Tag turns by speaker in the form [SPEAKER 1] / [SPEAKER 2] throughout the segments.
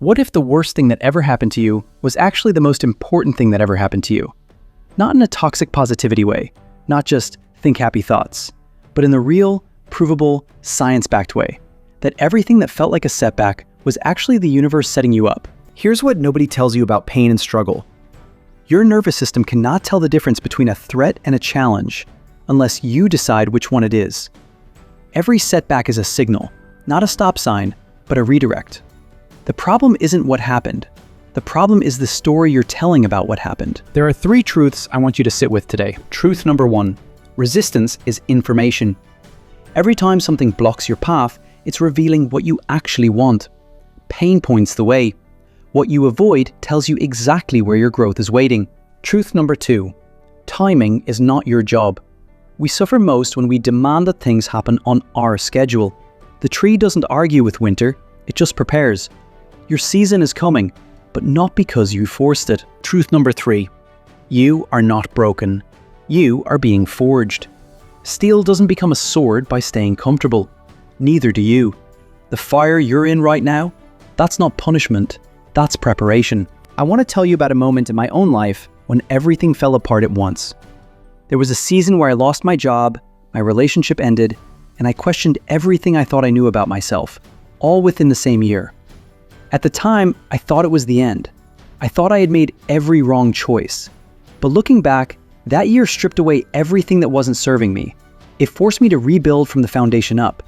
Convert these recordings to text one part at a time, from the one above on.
[SPEAKER 1] What if the worst thing that ever happened to you was actually the most important thing that ever happened to you? Not in a toxic positivity way, not just think happy thoughts, but in the real, provable, science-backed way, that everything that felt like a setback was actually the universe setting you up. Here's what nobody tells you about pain and struggle. Your nervous system cannot tell the difference between a threat and a challenge unless you decide which one it is. Every setback is a signal, not a stop sign, but a redirect. The problem isn't what happened. The problem is the story you're telling about what happened. There are 3 truths I want you to sit with today. Truth number 1, resistance is information. Every time something blocks your path, it's revealing what you actually want. Pain points the way. What you avoid tells you exactly where your growth is waiting. Truth number 2, timing is not your job. We suffer most when we demand that things happen on our schedule. The tree doesn't argue with winter, it just prepares. Your season is coming, but not because you forced it. Truth number 3, you are not broken. You are being forged. Steel doesn't become a sword by staying comfortable. Neither do you. The fire you're in right now, that's not punishment, that's preparation. I want to tell you about a moment in my own life when everything fell apart at once. There was a season where I lost my job, my relationship ended, and I questioned everything I thought I knew about myself, all within the same year. At the time, I thought it was the end. I thought I had made every wrong choice. But looking back, that year stripped away everything that wasn't serving me. It forced me to rebuild from the foundation up.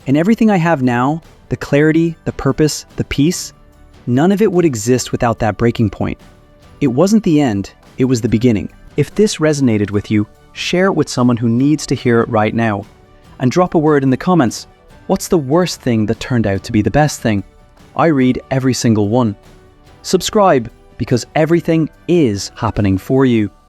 [SPEAKER 1] And everything I have now, the clarity, the purpose, the peace, none of it would exist without that breaking point. It wasn't the end, it was the beginning. If this resonated with you, share it with someone who needs to hear it right now. And drop a word in the comments. What's the worst thing that turned out to be the best thing? I read every single one. Subscribe, because everything is happening for you.